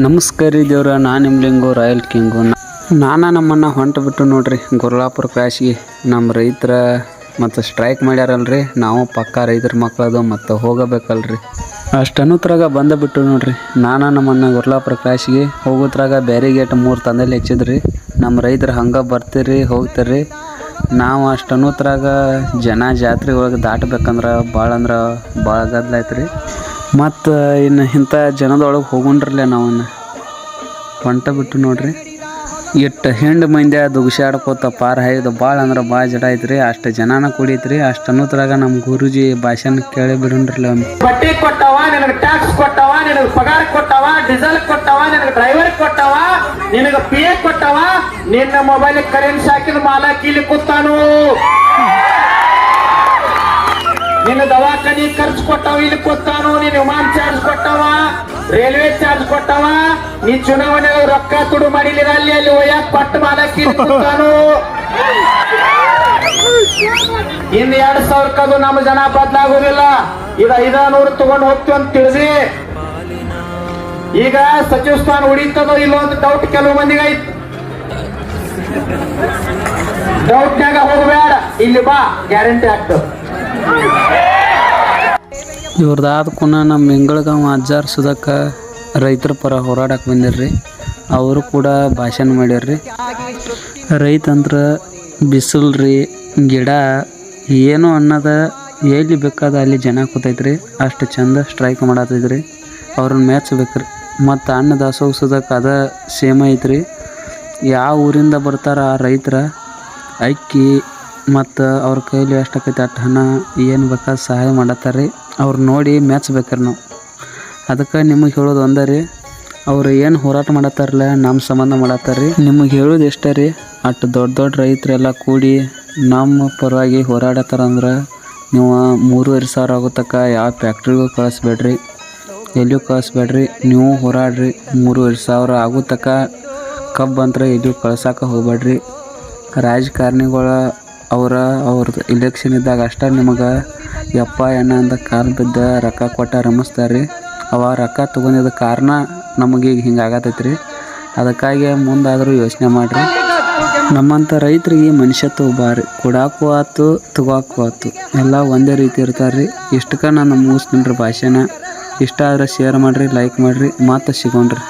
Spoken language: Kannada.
ನಮಸ್ಕಾರ ರೀ ದೇವ್ರ, ನಾನು ನಿಮ್ಮ ಲಿಂಗು ರಾಯಲ್ ಕಿಂಗು. ನಮ್ಮನ್ನು ಹೊಂಟು ಬಿಟ್ಟು ನೋಡ್ರಿ ಗುರ್ಲಾಪುರ ಕ್ರಾಶಿಗೆ. ನಮ್ಮ ರೈತರ ಮತ್ತು ಸ್ಟ್ರೈಕ್ ಮಾಡ್ಯಾರಲ್ರಿ, ನಾವು ಪಕ್ಕ ರೈತರ ಮಕ್ಕಳದು ಮತ್ತು ಹೋಗಬೇಕಲ್ರಿ. ಅಷ್ಟನ್ನೂತ್ರಾಗ ಬಂದುಬಿಟ್ಟು ನೋಡ್ರಿ ನಮ್ಮನ್ನು ಗುರ್ಲಾಪುರ ಕ್ರಾಶಿಗೆ ಹೋಗೋದ್ರಾಗ ಬ್ಯಾರಿಗೇಟ್ 3 ತಂದಲ್ಲಿ ಹೆಚ್ಚಿದ್ರಿ. ನಮ್ಮ ರೈತರು ಹಂಗೆ ಬರ್ತೀರಿ ಹೋಗ್ತೀರಿ. ನಾವು ಅಷ್ಟನ್ನೂತ್ರಾಗ ಜನ ಜಾತ್ರೆ ಒಳಗೆ ದಾಟಬೇಕಂದ್ರೆ ಭಾಳ ಗದ್ದಲಾಯ್ತು ರೀ. ಮತ್ತು ಇನ್ನು ಇಂಥ ಜನದೊಳಗೆ ಹೋಗೊಂಡ್ರಲ್ಲೇ ನಾವನ್ನ ಹೊಂಟ ಬಿಟ್ಟು ನೋಡ್ರಿ ಎಷ್ಟು ಹೆಂಡು ಮಂದಿ ದುಗ್ಸಾಡ್ಕೋತ ಪಾರ ಹಾಯ್ದು ಭಾಳ ಜಡ ಐತ್ರಿ. ಅಷ್ಟು ಜನನ ಕುಡಿತ್ರಿ. ಅಷ್ಟು ಅನ್ನೋದ್ರಾಗ ನಮ್ಮ ಗುರುಜಿ ಭಾಷಣ ಕೇಳಿ ಬಿಡೋಣ್ರಲ್ಲ. ಬಡ್ಡಿ ಕೊಟ್ಟವ, ನಿನಗೆ ಟ್ಯಾಕ್ಸ್ ಕೊಟ್ಟವ, ನಿನಗೆ ಪಗಾರ ಕೊಟ್ಟವ, ಡೀಸೆಲ್ ಕೊಟ್ಟವ, ನಿನಗೆ ಡ್ರೈವರ್ ಕೊಟ್ಟವ, ನಿನಗೆ ಪಿ ಎ ಕೊಟ್ಟವ, ನಿನ್ನ ಮೊಬೈಲ್ ಕರೆನ್ಸಿ ಹಾಕಿದ ಮಾಲ ಕೀಲಿ ಕೂತಾನು. ನಿನ್ನ ದವಾಖಾನಿ ಖರ್ಚು ಕೊಟ್ಟವ ಇಲ್ಲಿ ಕೊತ್ತಾನು. ನೀನು ವಿಮಾನ ಚಾರ್ಜ್ ಕೊಟ್ಟವ, ರೈಲ್ವೆ ಚಾರ್ಜ್ ಕೊಟ್ಟವ. ನೀ ಚುನಾವಣೆ ರೊಕ್ಕ ತುಡು ಮಾಡಿಲಿರ ಅಲ್ಲಿ ಒಯ್ಯಾಕ ಕೊಟ್ಟು ಮಾಲಕ್ಕಿ ಕೊಟ್ಟಾನು. ಇನ್ನು 2000 ನಮ್ಮ ಜನ ಬದಲಾಗೋದಿಲ್ಲ. ಈಗ 500 ತಗೊಂಡು ಹೋಗ್ತೀವಿ ಅಂತ ತಿಳಿಸಿ. ಈಗ ಸಚಿವ ಸ್ಥಾನ ಉಳಿತದೋ ಇಲ್ಲೋ ಅಂತ ಡೌಟ್ ಕೆಲವು ಮಂದಿಗೆ ಐತಿ. ಡೌಟ್ನಾಗ ಹೋಗಬೇಡ, ಇಲ್ಲಿ ಬಾ, ಗ್ಯಾರಂಟಿ ಆಗ್ತದೆ. ಇವ್ರದ್ದಾದ ಕುನ ನಮ್ಮ ಮಿಂಗಳಗಾಂವ ಅಜ್ಜಾರ್ ಸುಧಾಕ ರೈತರ ಪರ ಹೋರಾಡಕ್ಕೆ ಬಂದಿರ್ರಿ. ಅವರು ಕೂಡ ಭಾಷಣ ಮಾಡ್ಯಾರ್ರಿ. ರೈತಂದ್ರೆ ಬಿಸಿಲು ರೀ, ಗಿಡ ಏನು ಅನ್ನೋದ ಎಲ್ಲಿ ಬೇಕಾದ ಅಲ್ಲಿ ಜನ ಕೂತೈತ್ರಿ. ಅಷ್ಟು ಚಂದ ಸ್ಟ್ರೈಕ್ ಮಾಡತ್ತೈತ್ರಿ. ಅವ್ರನ್ನ ಮೆಚ್ಚಬೇಕ್ರಿ. ಮತ್ತು ಅನ್ನ ದಾಸೋಹ ಸುಧಾಕ ಅದ ಸೇಮ್ ಐತ್ರಿ. ಯಾವ ಊರಿಂದ ಬರ್ತಾರ ಆ ರೈತರ ಅಕ್ಕಿ ಮತ್ತು ಅವ್ರ ಕೈಲಿ ಎಷ್ಟಾಕೈತೆ ಅಷ್ಟು ಹಣ ಏನು ಬೇಕಾದ ಸಹಾಯ ಮಾಡತ್ತಾರ್ರಿ. ಅವ್ರು ನೋಡಿ ಮೆಚ್ಚಬೇಕ್ರಿ ನಾವು. ಅದಕ್ಕೆ ನಿಮಗೆ ಹೇಳೋದು ಒಂದೇ ರೀ, ಅವ್ರು ಏನು ಹೋರಾಟ ಮಾಡತ್ತಾರಲ್ಲ ನಮ್ಮ ಸಂಬಂಧ ಮಾಡತ್ತಾರ್ರಿ. ನಿಮಗೆ ಹೇಳೋದು ಇಷ್ಟ ರೀ, ಅಷ್ಟು ದೊಡ್ಡ ರೈತರೆಲ್ಲ ಕೂಡಿ ನಮ್ಮ ಪರವಾಗಿ ಹೋರಾಡತ್ತಾರಂದ್ರೆ ನೀವು 3,500 ಆಗೋತಕ್ಕ ಯಾವ ಫ್ಯಾಕ್ಟ್ರಿಗೂ ಕಳಿಸ್ಬೇಡ್ರಿ, ಎಲ್ಲಿಯೂ ಕಳಿಸ್ಬೇಡ್ರಿ. ನೀವು ಹೋರಾಡ್ರಿ. 3,500 ಆಗೋತಕ್ಕ ಕಬ್ಬು ಅಂತ ಎಲ್ಲಿಯೂ ಕಳ್ಸಕ್ಕೆ ಹೋಗ್ಬೇಡ್ರಿ. ರಾಜಕಾರಣಿಗಳ ಅವ್ರದ್ದು ಇಲೆಕ್ಷನ್ ಇದ್ದಾಗ ಅಷ್ಟೇ ನಿಮಗೆ ಯಪ್ಪ ಎಣ್ಣ ಅಂತ ಕಾಲು ಬಿದ್ದ ರೊಕ್ಕ ಕೊಟ್ಟ ರಮಿಸ್ತಾರೆ ರೀ. ಅವ ರೊಕ್ಕ ತೊಗೊಂಡಿದ್ದ ಕಾರಣ ನಮಗೀಗ ಹಿಂಗೆ ಆಗತೈತ್ರಿ. ಅದಕ್ಕಾಗಿ ಮುಂದಾದರೂ ಯೋಚನೆ ಮಾಡಿರಿ. ನಮ್ಮಂಥ ರೈತರಿಗೆ ಮನುಷ್ಯತ್ವ ಬಾರಿ, ಕೊಡಾಕು ಆಯ್ತು ತಗೋಕು ಆಯ್ತು ಎಲ್ಲ ಒಂದೇ ರೀತಿ ಇರ್ತಾರೆ ರೀ. ಇಷ್ಟಕ್ಕೆ ನಾನು ಮುಗಿಸ್ತೀನಿ ರೀ ಭಾಷಣ. ಇಷ್ಟ ಆದರೆ ಶೇರ್ ಮಾಡಿರಿ, ಲೈಕ್ ಮಾಡಿರಿ. ಮತ್ತೆ ಸಿಗೋಣ್ರಿ.